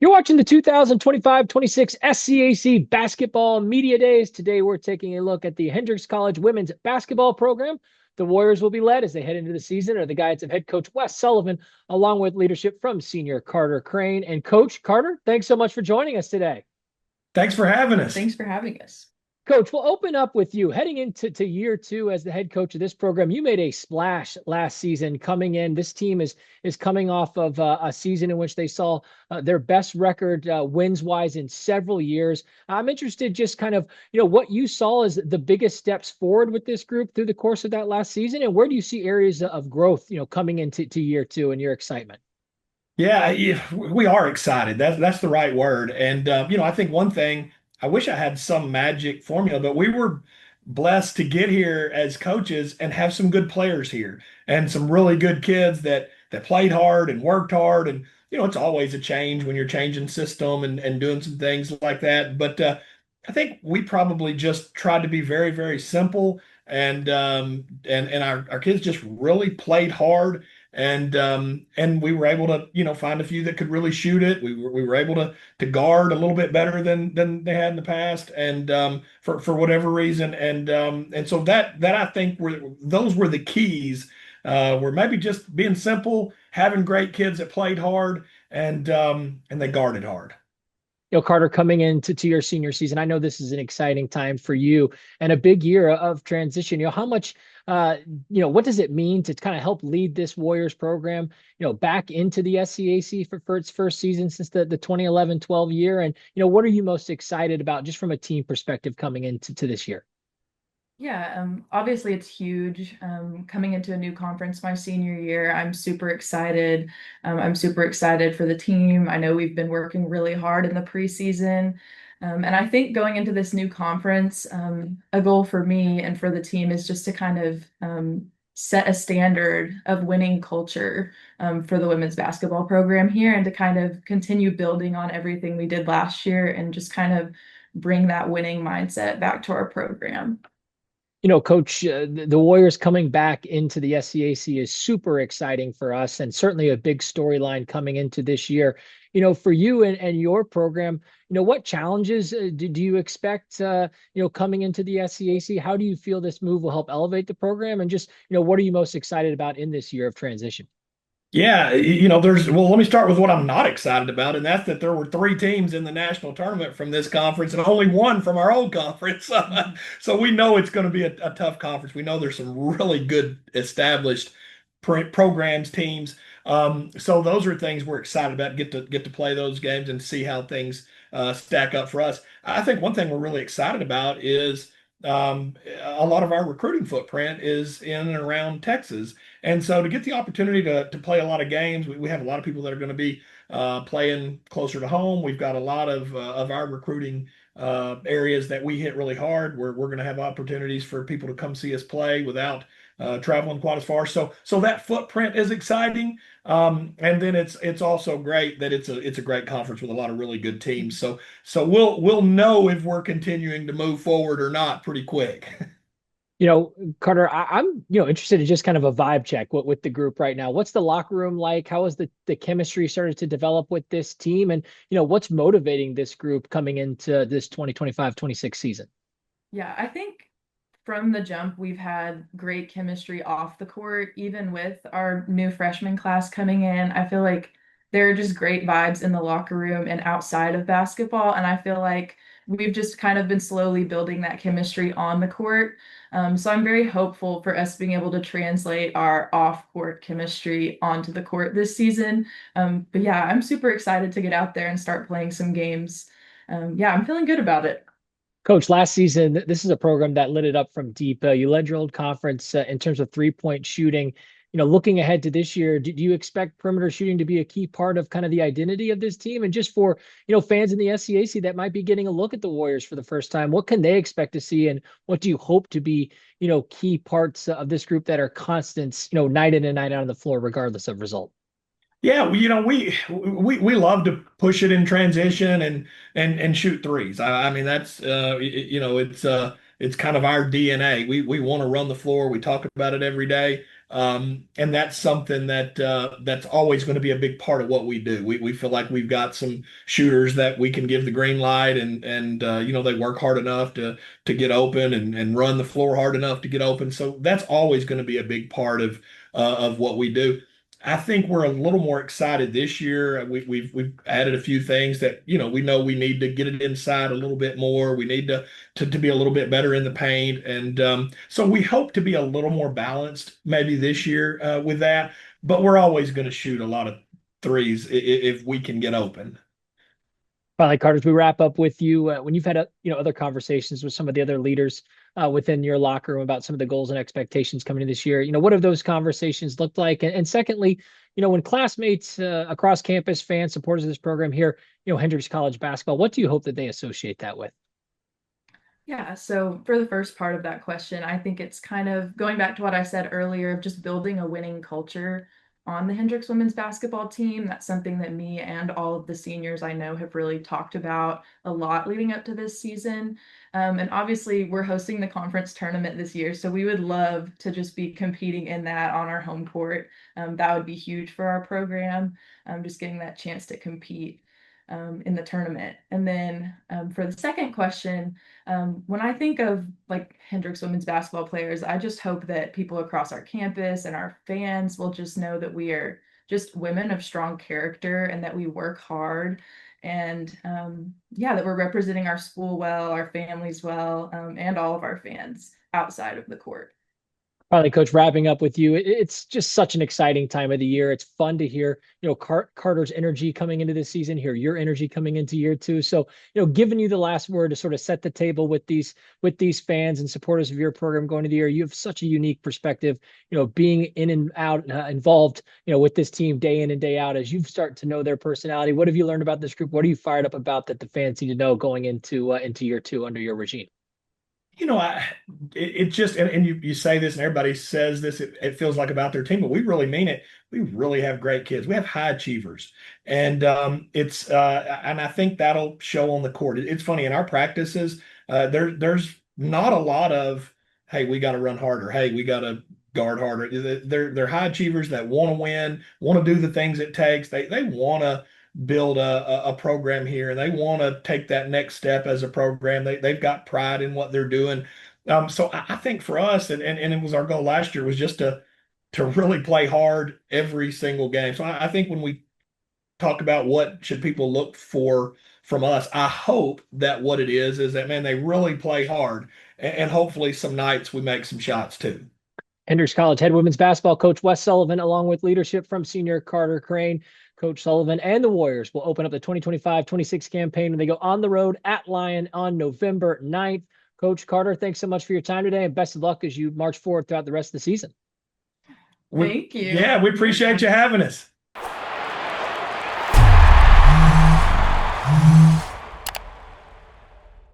You're watching the 2025-26 SCAC Basketball Media Days. Today, we're taking a look at the Hendrix College women's basketball program. The Warriors will be led as they head into the season under the guidance of head coach Wes Sullivan, along with leadership from senior Carter Crane. And Coach Carter, thanks so much for joining us today. Thanks for having us. Thanks for having us. Coach, we'll open up with you. Heading into year two as the head coach of this program, you made a splash last season coming in. This team is coming off of a season in which they saw their best record wins-wise in several years. I'm interested just kind of, what you saw as the biggest steps forward with this group through the course of that last season, and where do you see areas of growth, coming into year two and your excitement? Yeah, we are excited. That's the right word. And I think one thing I wish I had some magic formula, but we were blessed to get here as coaches and have some good players here and some really good kids that played hard and worked hard. And it's always a change when you're changing system and doing some things like that. But I think we probably just tried to be very, very simple and our kids just really played hard and we were able to find a few that could really shoot it. We were able to guard a little bit better than they had in the past, and for whatever reason, and so that I think those were the keys. Were maybe just being simple, having great kids that played hard and they guarded hard. Carter, coming into your senior season, I know this is an exciting time for you and a big year of transition. How much, what does it mean to kind of help lead this Warriors program, back into the SCAC for its first season since the 2011-12 year? And, what are you most excited about just from a team perspective coming into this year? Yeah, obviously it's huge. Coming into a new conference my senior year, I'm super excited. I'm super excited for the team. I know we've been working really hard in the preseason. And I think going into this new conference, a goal for me and for the team is just to kind of set a standard of winning culture for the women's basketball program here and to kind of continue building on everything we did last year and just kind of bring that winning mindset back to our program. Coach, the Warriors coming back into the SCAC is super exciting for us and certainly a big storyline coming into this year. For you and your program, what challenges do you expect, coming into the SCAC? How do you feel this move will help elevate the program? And just, what are you most excited about in this year of transition? Yeah, let me start with what I'm not excited about, and that's that there were three teams in the national tournament from this conference and only one from our old conference. So we know it's going to be a tough conference. We know there's some really good established programs, teams. So those are things we're excited about. Get to play those games and see how things stack up for us. I think one thing we're really excited about is a lot of our recruiting footprint is in and around Texas. And so to get the opportunity to play a lot of games, we have a lot of people that are going to be playing closer to home. We've got a lot of our recruiting areas that we hit really hard. We're going to have opportunities for people to come see us play without traveling quite as far. So that footprint is exciting. And then it's also great that it's a great conference with a lot of really good teams. So we'll know if we're continuing to move forward or not pretty quick. Carter, I'm interested in just kind of a vibe check with the group right now. What's the locker room like? How has the chemistry started to develop with this team? And what's motivating this group coming into this 2025-26 season? Yeah, I think from the jump, we've had great chemistry off the court, even with our new freshman class coming in. I feel like there are just great vibes in the locker room and outside of basketball. And I feel like we've just kind of been slowly building that chemistry on the court. So I'm very hopeful for us being able to translate our off-court chemistry onto the court this season. But yeah, I'm super excited to get out there and start playing some games. Yeah, I'm feeling good about it. Coach, last season, this is a program that lit it up from deep. You led your old conference in terms of three-point shooting. Looking ahead to this year, do you expect perimeter shooting to be a key part of kind of the identity of this team? And just for, fans in the SCAC that might be getting a look at the Warriors for the first time, what can they expect to see? And what do you hope to be, key parts of this group that are constants, night in and night out on the floor, regardless of result? Yeah, we love to push it in transition and shoot threes. I mean that's it's kind of our DNA. We want to run the floor. We talk about it every day. And that's something that that's always going to be a big part of what we do. We feel like we've got some shooters that we can give the green light, and they work hard enough to get open and run the floor hard enough to get open. So that's always going to be a big part of what we do. I think we're a little more excited this year. We've added a few things that we know we need to get it inside a little bit more. We need to be a little bit better in the paint, and so we hope to be a little more balanced maybe this year with that. But we're always going to shoot a lot of threes if we can get open. Finally, Carter, as we wrap up with you, when you've had other conversations with some of the other leaders within your locker room about some of the goals and expectations coming in this year, what have those conversations looked like? And secondly, when classmates across campus, fans, supporters of this program here, Hendrix College basketball, what do you hope that they associate that with? Yeah, so for the first part of that question, I think it's kind of going back to what I said earlier of just building a winning culture on the Hendrix women's basketball team. That's something that me and all of the seniors I know have really talked about a lot leading up to this season. And obviously, we're hosting the conference tournament this year, so we would love to just be competing in that on our home court. That would be huge for our program, just getting that chance to compete in the tournament. And then for the second question, when I think of like Hendrix women's basketball players, I just hope that people across our campus and our fans will just know that we are just women of strong character and that we work hard, and that we're representing our school well, our families well, and all of our fans outside of the court. Finally, Coach, wrapping up with you, it's just such an exciting time of the year. It's fun to hear, Carter's energy coming into this season, hear your energy coming into year two. So, giving you the last word to sort of set the table with these fans and supporters of your program going into the year, you have such a unique perspective, being in and out, involved, with this team day in and day out. As you start to know their personality, what have you learned about this group? What are you fired up about that the fans need to know going into year two under your regime? It just, and you say this and everybody says this, it feels like about their team, but we really mean it. We really have great kids. We have high achievers, and and I think that'll show on the court. It's funny in our practices, there's not a lot of, hey, we got to run harder. Hey, we got to guard harder. They're high achievers that want to win, want to do the things it takes. They want to build a program here, and they want to take that next step as a program. They've got pride in what they're doing. So I think for us, and it was our goal last year, was just to really play hard every single game. So I think when we talk about what should people look for from us, I hope that what it is that, man, they really play hard, and hopefully some nights we make some shots too. Hendrix College head women's basketball coach Wes Sullivan, along with leadership from senior Carter Crane. Coach Sullivan and the Warriors will open up the 2025-26 campaign when they go on the road at Lyon on November 9th. Coach Carter, thanks so much for your time today, and best of luck as you march forward throughout the rest of the season. Thank you. Yeah, we appreciate you having us.